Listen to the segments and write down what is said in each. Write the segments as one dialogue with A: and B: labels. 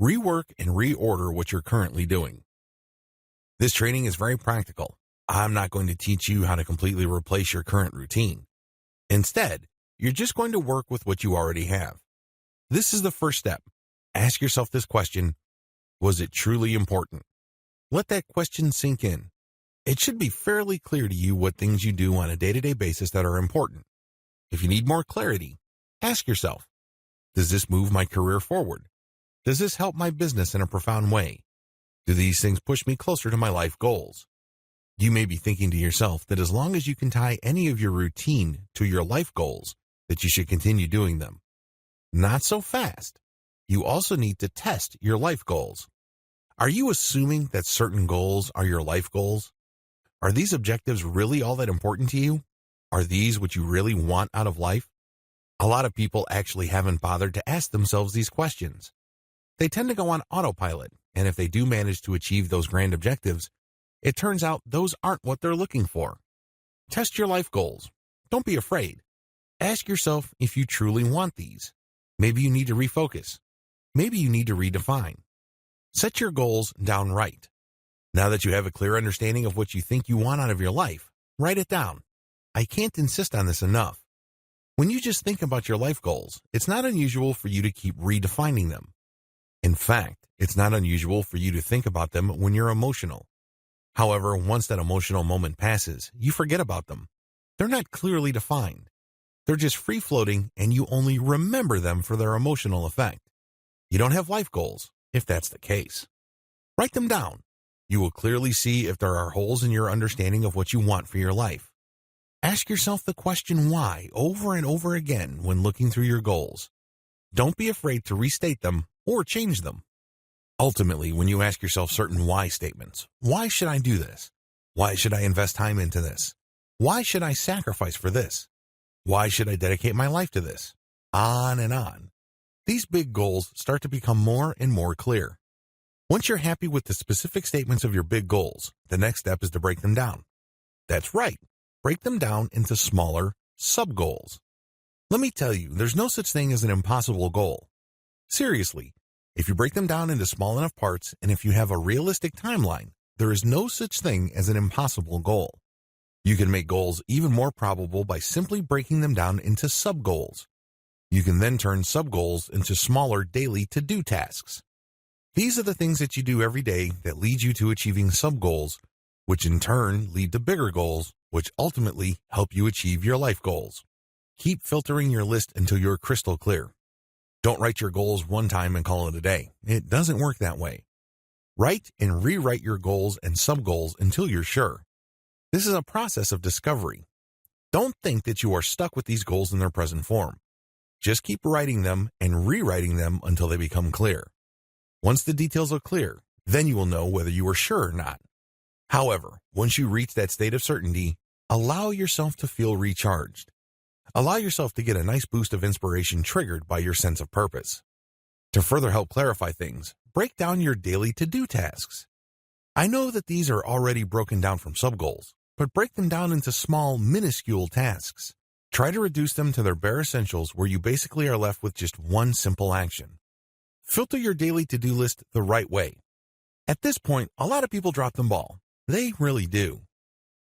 A: Rework and reorder what you're currently doing. This training is very practical. I'm not going to teach you how to completely replace your current routine. Instead, you're just going to work with what you already have. This is the first step. Ask yourself this question: was it truly important? Let that question sink in. It should be fairly clear to you what things you do on a day-to-day basis that are important. If you need more clarity, ask yourself, does this move my career forward? Does this help my business in a profound way? Do these things push me closer to my life goals? You may be thinking to yourself that as long as you can tie any of your routine to your life goals, that you should continue doing them. Not so fast. You also need to test your life goals. Are you assuming that certain goals are your life goals? Are these objectives really all that important to you? Are these what you really want out of life? A lot of people actually haven't bothered to ask themselves these questions. They tend to go on autopilot, and if they do manage to achieve those grand objectives, it turns out those aren't what they're looking for. Test your life goals. Don't be afraid. Ask yourself if you truly want these. Maybe you need to refocus. Maybe you need to redefine. Set your goals down right. Now that you have a clear understanding of what you think you want out of your life, write it down. I can't insist on this enough. When you just think about your life goals, it's not unusual for you to keep redefining them. In fact, it's not unusual for you to think about them when you're emotional. However, once that emotional moment passes, you forget about them. They're not clearly defined. They're just free-floating, and you only remember them for their emotional effect. You don't have life goals, if that's the case. Write them down. You will clearly see if there are holes in your understanding of what you want for your life. Ask yourself the question why over and over again when looking through your goals. Don't be afraid to restate them or change them. Ultimately, when you ask yourself certain why statements, why should I do this? Why should I invest time into this? Why should I sacrifice for this? Why should I dedicate my life to this? On and on. These big goals start to become more and more clear. Once you're happy with the specific statements of your big goals, the next step is to break them down. That's right. Break them down into smaller sub-goals. Let me tell you, there's no such thing as an impossible goal. Seriously, if you break them down into small enough parts and if you have a realistic timeline, there is no such thing as an impossible goal. You can make goals even more probable by simply breaking them down into sub-goals. You can then turn sub-goals into smaller daily to-do tasks. These are the things that you do every day that lead you to achieving sub-goals, which in turn lead to bigger goals, which ultimately help you achieve your life goals. Keep filtering your list until you're crystal clear. Don't write your goals one time and call it a day. It doesn't work that way. Write and rewrite your goals and sub-goals until you're sure. This is a process of discovery. Don't think that you are stuck with these goals in their present form. Just keep writing them and rewriting them until they become clear. Once the details are clear, then you will know whether you are sure or not. However, once you reach that state of certainty, allow yourself to feel recharged. Allow yourself to get a nice boost of inspiration triggered by your sense of purpose. To further help clarify things, break down your daily to-do tasks. I know that these are already broken down from sub-goals, but break them down into small, minuscule tasks. Try to reduce them to their bare essentials where you basically are left with just one simple action. Filter your daily to-do list the right way. At this point, a lot of people drop the ball. They really do.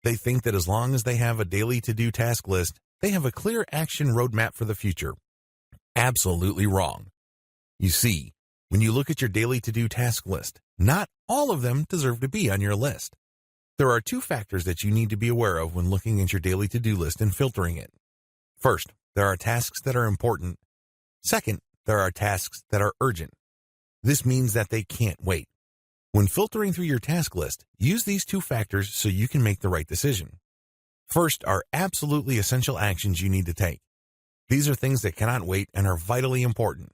A: They think that as long as they have a daily to-do task list, they have a clear action roadmap for the future. Absolutely wrong. You see, when you look at your daily to-do task list, not all of them deserve to be on your list. There are two factors that you need to be aware of when looking at your daily to-do list and filtering it. First, there are tasks that are important. Second, there are tasks that are urgent. This means that they can't wait. When filtering through your task list, use these two factors so you can make the right decision. First are absolutely essential actions you need to take. These are things that cannot wait and are vitally important.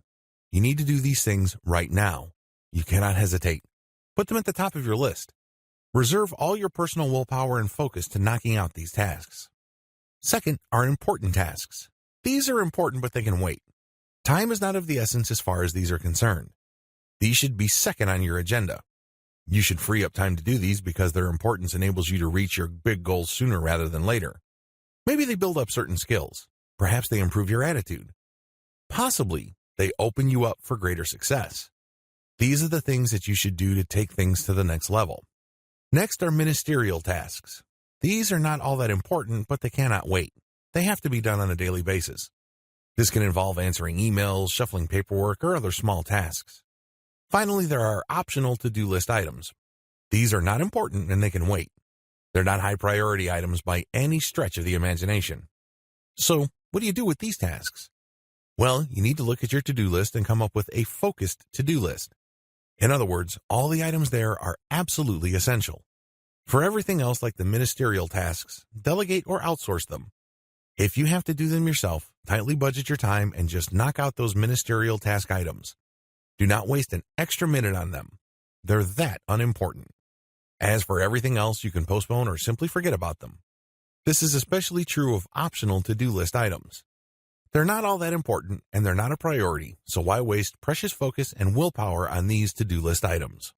A: You need to do these things right now. You cannot hesitate. Put them at the top of your list. Reserve all your personal willpower and focus to knocking out these tasks. Second are important tasks. These are important, but they can wait. Time is not of the essence as far as these are concerned. These should be second on your agenda. You should free up time to do these because their importance enables you to reach your big goals sooner rather than later. Maybe they build up certain skills. Perhaps they improve your attitude. Possibly, they open you up for greater success. These are the things that you should do to take things to the next level. Next are ministerial tasks. These are not all that important, but they cannot wait. They have to be done on a daily basis. This can involve answering emails, shuffling paperwork, or other small tasks. Finally, there are optional to-do list items. These are not important and they can wait. They're not high priority items by any stretch of the imagination. So, what do you do with these tasks? Well, you need to look at your to-do list and come up with a focused to-do list. In other words, all the items there are absolutely essential. For everything else like the ministerial tasks, delegate or outsource them. If you have to do them yourself, tightly budget your time and just knock out those ministerial task items. Do not waste an extra minute on them. They're that unimportant. As for everything else, you can postpone or simply forget about them. This is especially true of optional to-do list items. They're not all that important and they're not a priority, so why waste precious focus and willpower on these to-do list items?